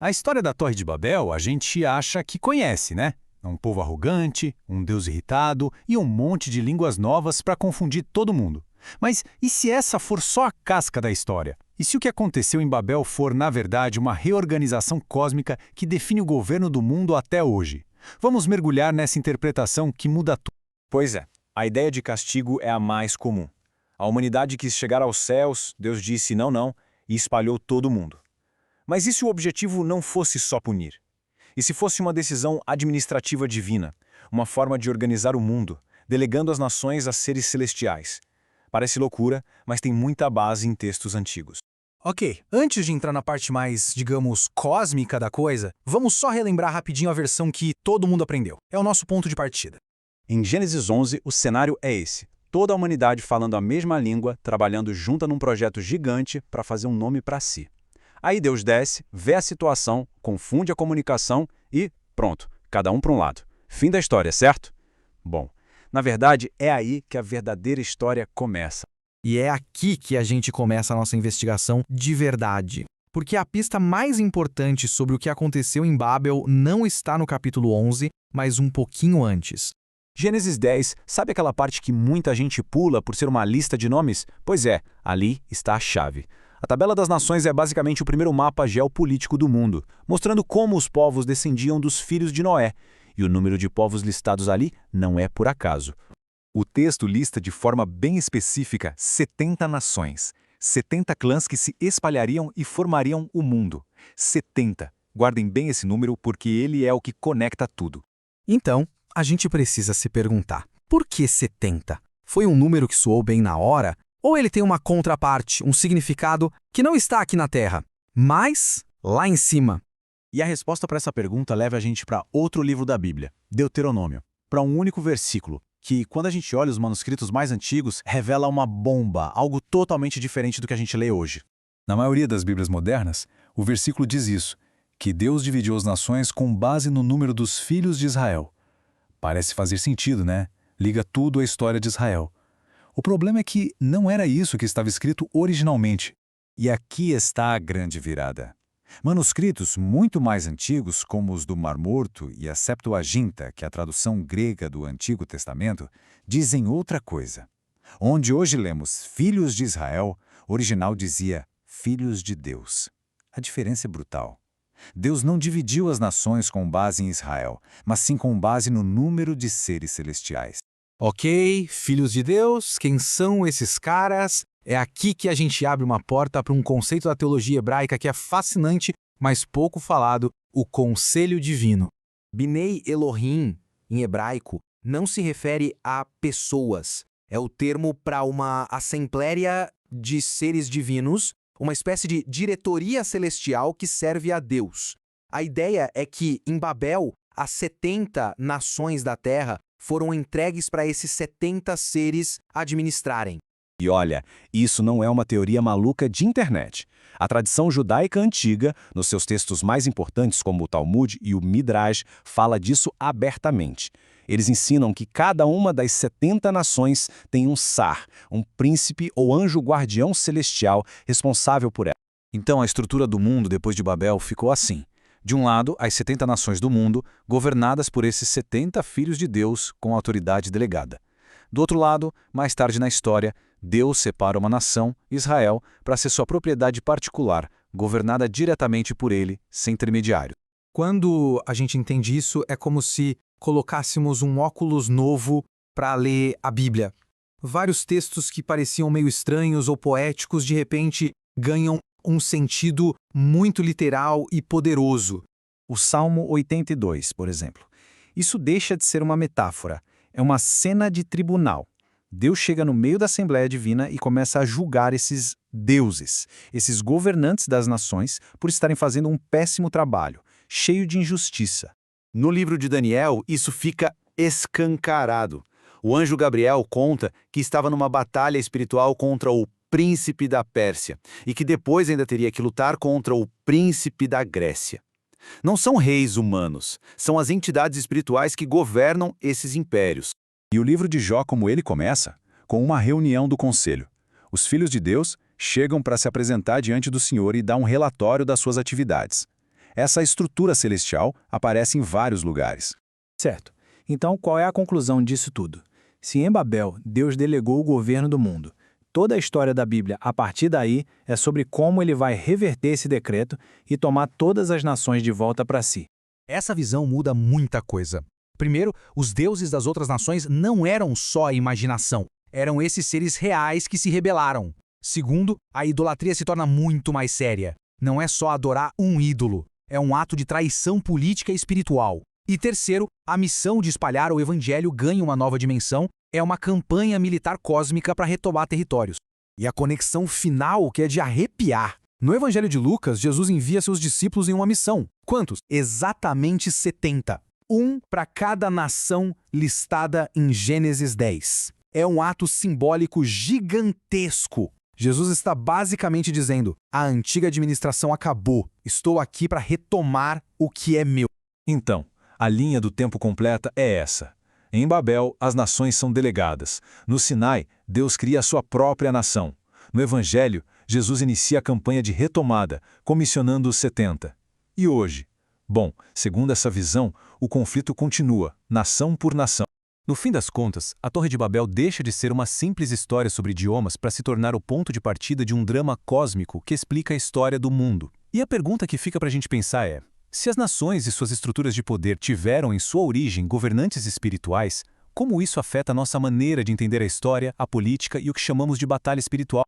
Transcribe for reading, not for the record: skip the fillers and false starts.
A história da Torre de Babel a gente acha que conhece, né? Um povo arrogante, um Deus irritado e um monte de línguas novas para confundir todo mundo. Mas e se essa for só a casca da história? E se o que aconteceu em Babel for, na verdade, uma reorganização cósmica que define o governo do mundo até hoje? Vamos mergulhar nessa interpretação que muda tudo. Pois é, a ideia de castigo é a mais comum. A humanidade quis chegar aos céus, Deus disse não, não, e espalhou todo mundo. Mas e se o objetivo não fosse só punir? E se fosse uma decisão administrativa divina, uma forma de organizar o mundo, delegando as nações a seres celestiais? Parece loucura, mas tem muita base em textos antigos. Ok, antes de entrar na parte mais, digamos, cósmica da coisa, vamos só relembrar rapidinho a versão que todo mundo aprendeu. É o nosso ponto de partida. Em Gênesis 11, o cenário é esse. Toda a humanidade falando a mesma língua, trabalhando junta num projeto gigante para fazer um nome para si. Aí Deus desce, vê a situação, confunde a comunicação e pronto, cada um para um lado. Fim da história, certo? Bom, na verdade é aí que a verdadeira história começa. E é aqui que a gente começa a nossa investigação de verdade. Porque a pista mais importante sobre o que aconteceu em Babel não está no capítulo 11, mas um pouquinho antes. Gênesis 10, sabe aquela parte que muita gente pula por ser uma lista de nomes? Pois é, ali está a chave. A Tabela das Nações é basicamente o primeiro mapa geopolítico do mundo, mostrando como os povos descendiam dos filhos de Noé. E o número de povos listados ali não é por acaso. O texto lista de forma bem específica 70 nações, 70 clãs que se espalhariam e formariam o mundo. 70. Guardem bem esse número porque ele é o que conecta tudo. Então, a gente precisa se perguntar, por que 70? Foi um número que soou bem na hora? Ou ele tem uma contraparte, um significado que não está aqui na Terra, mas lá em cima? E a resposta para essa pergunta leva a gente para outro livro da Bíblia, Deuteronômio, para um único versículo, que, quando a gente olha os manuscritos mais antigos, revela uma bomba, algo totalmente diferente do que a gente lê hoje. Na maioria das Bíblias modernas, o versículo diz isso, que Deus dividiu as nações com base no número dos filhos de Israel. Parece fazer sentido, né? Liga tudo à história de Israel. O problema é que não era isso que estava escrito originalmente. E aqui está a grande virada. Manuscritos muito mais antigos, como os do Mar Morto e a Septuaginta, que é a tradução grega do Antigo Testamento, dizem outra coisa. Onde hoje lemos Filhos de Israel, o original dizia Filhos de Deus. A diferença é brutal. Deus não dividiu as nações com base em Israel, mas sim com base no número de seres celestiais. Ok, filhos de Deus, quem são esses caras? É aqui que a gente abre uma porta para um conceito da teologia hebraica que é fascinante, mas pouco falado, o conselho divino. Binei Elohim, em hebraico, não se refere a pessoas. É o termo para uma assembléia de seres divinos, uma espécie de diretoria celestial que serve a Deus. A ideia é que, em Babel, as 70 nações da Terra foram entregues para esses 70 seres administrarem. E olha, isso não é uma teoria maluca de internet. A tradição judaica antiga, nos seus textos mais importantes como o Talmud e o Midrash, fala disso abertamente. Eles ensinam que cada uma das 70 nações tem um sar, um príncipe ou anjo guardião celestial responsável por ela. Então a estrutura do mundo depois de Babel ficou assim. De um lado, as 70 nações do mundo, governadas por esses 70 filhos de Deus com autoridade delegada. Do outro lado, mais tarde na história, Deus separa uma nação, Israel, para ser sua propriedade particular, governada diretamente por ele, sem intermediário. Quando a gente entende isso, é como se colocássemos um óculos novo para ler a Bíblia. Vários textos que pareciam meio estranhos ou poéticos, de repente, ganham um sentido muito literal e poderoso. O Salmo 82, por exemplo. Isso deixa de ser uma metáfora. É uma cena de tribunal. Deus chega no meio da Assembleia Divina e começa a julgar esses deuses, esses governantes das nações, por estarem fazendo um péssimo trabalho, cheio de injustiça. No livro de Daniel, isso fica escancarado. O anjo Gabriel conta que estava numa batalha espiritual contra o príncipe da Pérsia e que depois ainda teria que lutar contra o príncipe da Grécia. Não são reis humanos, são as entidades espirituais que governam esses impérios. E o livro de Jó, como ele começa, com uma reunião do conselho. Os filhos de Deus chegam para se apresentar diante do Senhor e dar um relatório das suas atividades. Essa estrutura celestial aparece em vários lugares. Certo. Então, qual é a conclusão disso tudo? Se em Babel Deus delegou o governo do mundo, toda a história da Bíblia, a partir daí, é sobre como ele vai reverter esse decreto e tomar todas as nações de volta para si. Essa visão muda muita coisa. Primeiro, os deuses das outras nações não eram só a imaginação, eram esses seres reais que se rebelaram. Segundo, a idolatria se torna muito mais séria. Não é só adorar um ídolo, é um ato de traição política e espiritual. E terceiro, a missão de espalhar o evangelho ganha uma nova dimensão, é uma campanha militar cósmica para retomar territórios. E a conexão final que é de arrepiar. No Evangelho de Lucas, Jesus envia seus discípulos em uma missão. Quantos? Exatamente 70. Um para cada nação listada em Gênesis 10. É um ato simbólico gigantesco. Jesus está basicamente dizendo: a antiga administração acabou, estou aqui para retomar o que é meu. Então, a linha do tempo completa é essa. Em Babel, as nações são delegadas. No Sinai, Deus cria a sua própria nação. No Evangelho, Jesus inicia a campanha de retomada, comissionando os 70. E hoje? Bom, segundo essa visão, o conflito continua, nação por nação. No fim das contas, a Torre de Babel deixa de ser uma simples história sobre idiomas para se tornar o ponto de partida de um drama cósmico que explica a história do mundo. E a pergunta que fica para a gente pensar é: se as nações e suas estruturas de poder tiveram em sua origem governantes espirituais, como isso afeta a nossa maneira de entender a história, a política e o que chamamos de batalha espiritual?